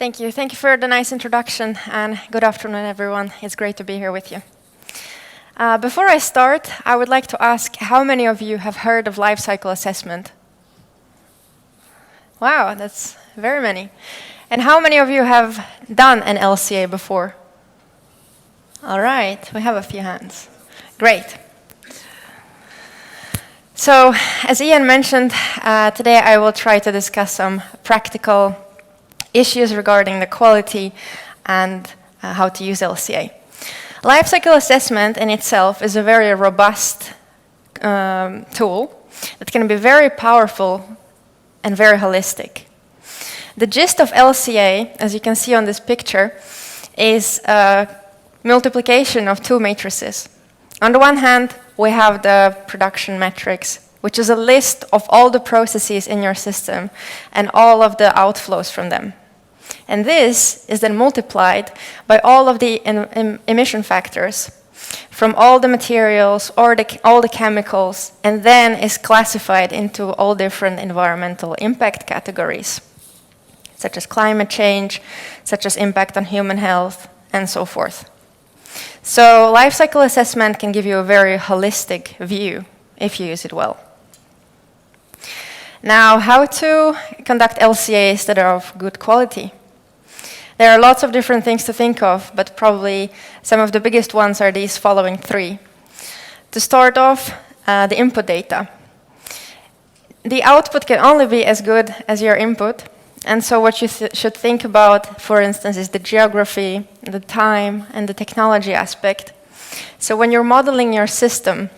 Thank you. Thank you for the nice introduction, and good afternoon, everyone. It's great to be here with you. Before I start, I would like to ask how many of you have heard of life cycle assessment? Wow, that's very many. And how many of you have done an LCA before? All right, we have a few hands. Great. So, as Ian mentioned, today I will try to discuss some practical issues regarding the quality and how to use LCA. Life cycle assessment in itself is a very robust tool that can be very powerful and very holistic. The gist of LCA, as you can see on this picture, is a multiplication of two matrices. On the one hand, we have the production metrics, which is a list of all the processes in your system and all of the outflows from them. And this is then multiplied by all of the emission factors from all the materials or all the chemicals, and then is classified into all different environmental impact categories, such as climate change, such as impact on human health, and so forth. So life cycle assessment can give you a very holistic view if you use it well. Now, how to conduct LCAs that are of good quality? There are lots of different things to think of, but probably some of the biggest ones are these following three. To start off, the input data. The output can only be as good as your input, and so what you should think about, for instance, is the geography, the time, and the technology aspect. So when you're modeling your system,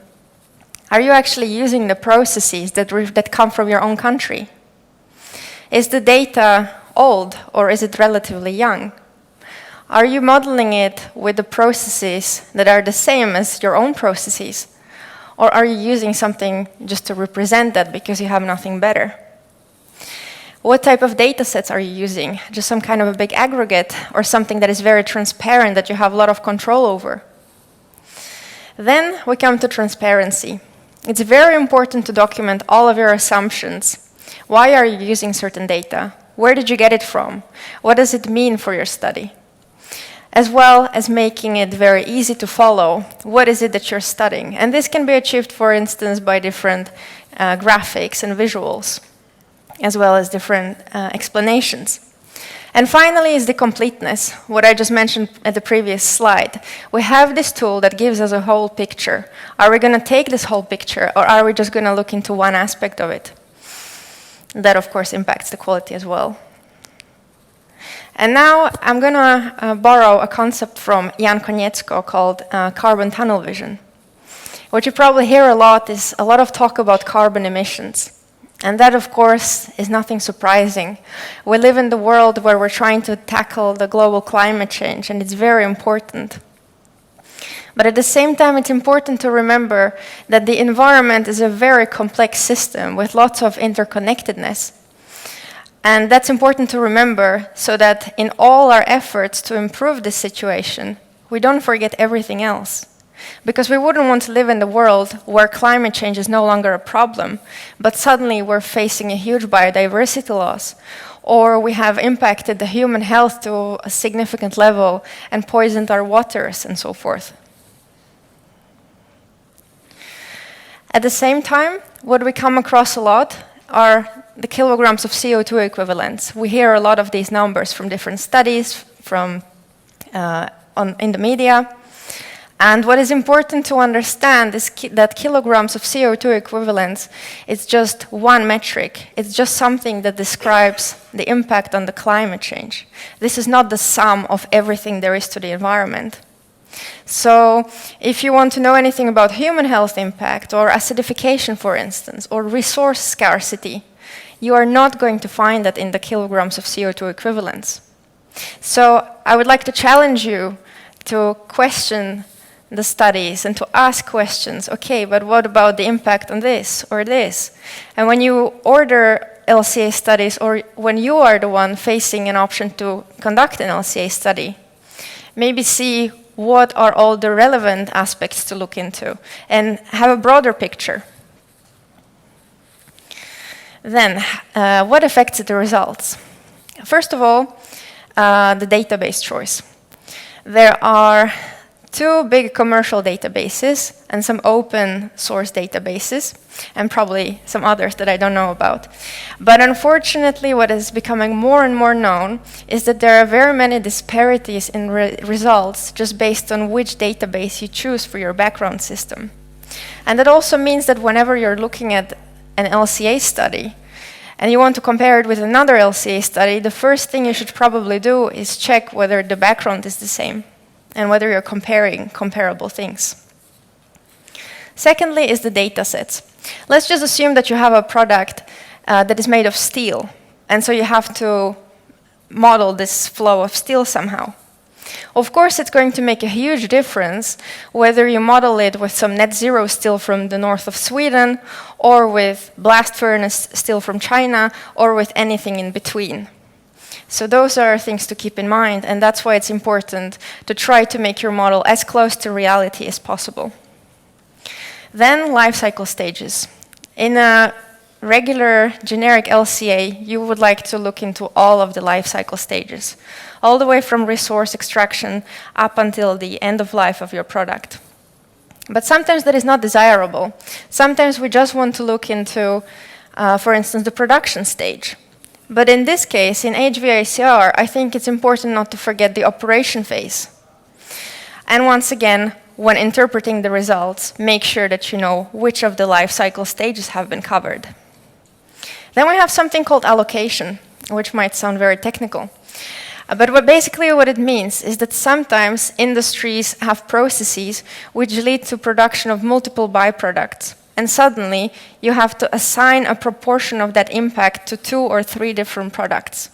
are you actually using the processes that come from your own country? Is the data old, or is it relatively young? Are you modeling it with the processes that are the same as your own processes? Or are you using something just to represent that because you have nothing better? What type of data sets are you using? Just some kind of a big aggregate, or something that is very transparent that you have a lot of control over? Then we come to transparency. It's very important to document all of your assumptions. Why are you using certain data? Where did you get it from? What does it mean for your study? As well as making it very easy to follow. What is it that you're studying? And this can be achieved, for instance, by different graphics and visuals, as well as different explanations. And finally is the completeness, what I just mentioned at the previous slide. We have this tool that gives us a whole picture. Are we going to take this whole picture, or are we just going to look into one aspect of it? That, of course, impacts the quality as well. And now I'm going to borrow a concept from Jan Konietzko called carbon tunnel vision. What you probably hear a lot is a lot of talk about carbon emissions. And that, of course, is nothing surprising. We live in the world where we're trying to tackle the global climate change, and it's very important. But at the same time, it's important to remember that the environment is a very complex system with lots of interconnectedness. And that's important to remember so that in all our efforts to improve this situation, we don't forget everything else. Because we wouldn't want to live in the world where climate change is no longer a problem, but suddenly we're facing a huge biodiversity loss, or we have impacted the human health to a significant level and poisoned our waters and so forth. At the same time, what we come across a lot are the kilograms of CO2 equivalents. We hear a lot of these numbers from different studies, from in the media. And what is important to understand is that kilograms of CO2 equivalents is just one metric. It's just something that describes the impact on the climate change. This is not the sum of everything there is to the environment. So if you want to know anything about human health impact, or acidification, for instance, or resource scarcity, you are not going to find that in the kilograms of CO2 equivalents. So I would like to challenge you to question the studies and to ask questions. Okay, but what about the impact on this or this? And when you order LCA studies, or when you are the one facing an option to conduct an LCA study, maybe see what are all the relevant aspects to look into and have a broader picture. Then, what affects the results? First of all, the database choice. There are 2 big commercial databases and some open source databases, and probably some others that I don't know about. But unfortunately, what is becoming more and more known is that there are very many disparities in results just based on which database you choose for your background system. And that also means that whenever you're looking at an LCA study, and you want to compare it with another LCA study, the first thing you should probably do is check whether the background is the same and whether you're comparing comparable things. Secondly is the data sets. Let's just assume that you have a product that is made of steel, and so you have to model this flow of steel somehow. Of course, it's going to make a huge difference whether you model it with some net zero steel from the north of Sweden, or with blast furnace steel from China, or with anything in between. So those are things to keep in mind, and that's why it's important to try to make your model as close to reality as possible. Then life cycle stages. In a regular generic LCA, you would like to look into all of the life cycle stages, all the way from resource extraction up until the end of life of your product. But sometimes that is not desirable. Sometimes we just want to look into, for instance, the production stage. But in this case, in HVACR, I think it's important not to forget the operation phase. And once again, when interpreting the results, make sure that you know which of the life cycle stages have been covered. Then we have something called allocation, which might sound very technical. But basically what it means is that sometimes industries have processes which lead to production of multiple byproducts. And suddenly you have to assign a proportion of that impact to 2 or 3 different products.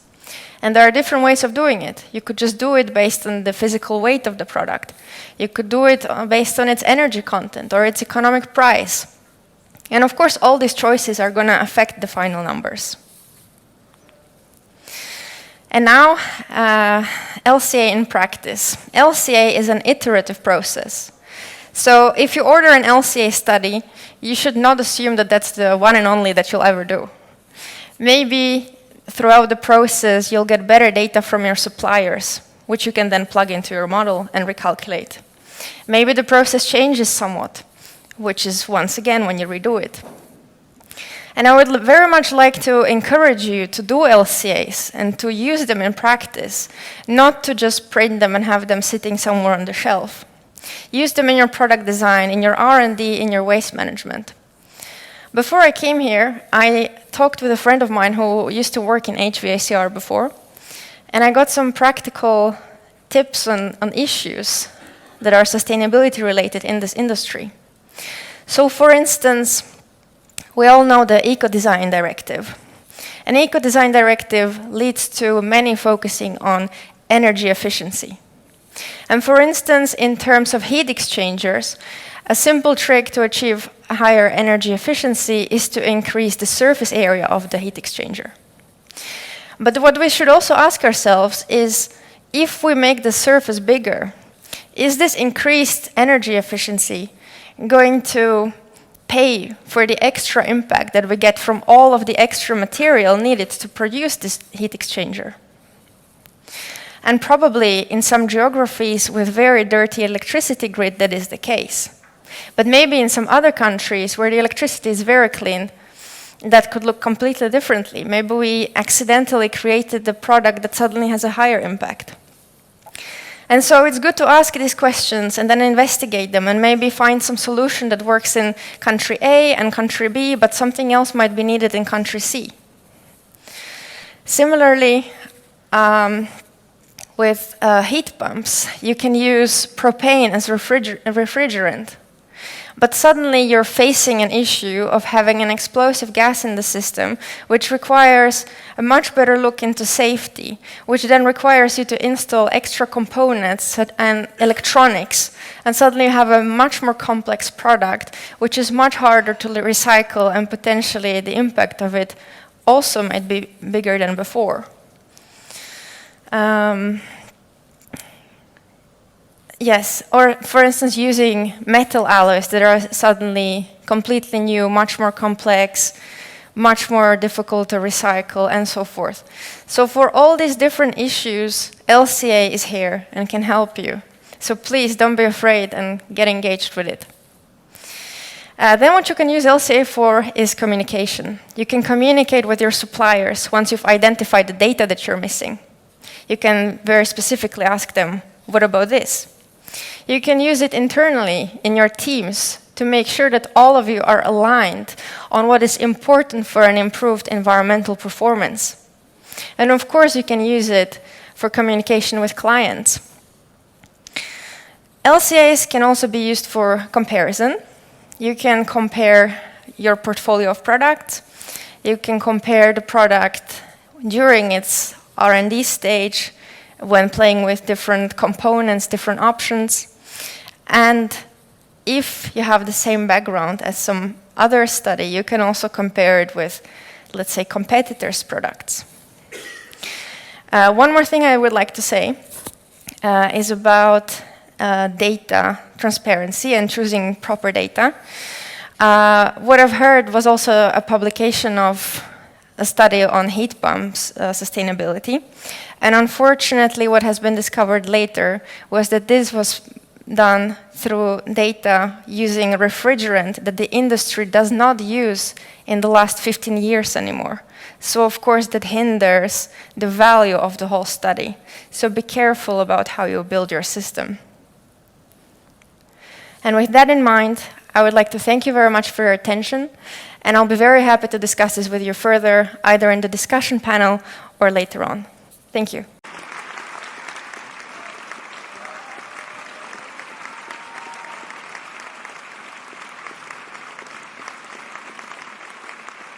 And there are different ways of doing it. You could just do it based on the physical weight of the product. You could do it based on its energy content or its economic price. And of course, all these choices are going to affect the final numbers. And now, LCA in practice. LCA is an iterative process. So if you order an LCA study, you should not assume that that's the one and only that you'll ever do. Maybe throughout the process, you'll get better data from your suppliers, which you can then plug into your model and recalculate. Maybe the process changes somewhat, which is once again when you redo it. And I would very much like to encourage you to do LCAs and to use them in practice, not to just print them and have them sitting somewhere on the shelf. Use them in your product design, in your R&D, in your waste management. Before I came here, I talked with a friend of mine who used to work in HVACR before, and I got some practical tips on issues that are sustainability related in this industry. So for instance, we all know the Eco-Design Directive. An Eco-Design Directive leads to many focusing on energy efficiency. And for instance, in terms of heat exchangers, a simple trick to achieve a higher energy efficiency is to increase the surface area of the heat exchanger. But what we should also ask ourselves is, if we make the surface bigger, is this increased energy efficiency going to pay for the extra impact that we get from all of the extra material needed to produce this heat exchanger? And probably in some geographies with very dirty electricity grid, that is the case. But maybe in some other countries where the electricity is very clean, that could look completely differently. Maybe we accidentally created the product that suddenly has a higher impact. And so it's good to ask these questions and then investigate them and maybe find some solution that works in country A and country B, but something else might be needed in country C. Similarly, with heat pumps, you can use propane as a refrigerant. But suddenly you're facing an issue of having an explosive gas in the system, which requires a much better look into safety, which then requires you to install extra components and electronics. And suddenly you have a much more complex product, which is much harder to recycle, and potentially the impact of it also might be bigger than before. Yes, or for instance, using metal alloys that are suddenly completely new, much more complex, much more difficult to recycle, and so forth. So for all these different issues, LCA is here and can help you. So please don't be afraid and get engaged with it. Then what you can use LCA for is communication. You can communicate with your suppliers once you've identified the data that you're missing. You can very specifically ask them, what about this? You can use it internally in your teams to make sure that all of you are aligned on what is important for an improved environmental performance. And of course, you can use it for communication with clients. LCAs can also be used for comparison. You can compare your portfolio of products. You can compare the product during its R&D stage when playing with different components, different options. And if you have the same background as some other study, you can also compare it with, let's say, competitors' products. One more thing I would like to say is about data transparency and choosing proper data. What I've heard was also a publication of a study on heat pumps sustainability. And unfortunately, what has been discovered later was that this was done through data using a refrigerant that the industry does not use in the last 15 years anymore. So of course that hinders the value of the whole study. So be careful about how you build your system. And with that in mind, I would like to thank you very much for your attention, and I'll be very happy to discuss this with you further, either in the discussion panel or later on. Thank you.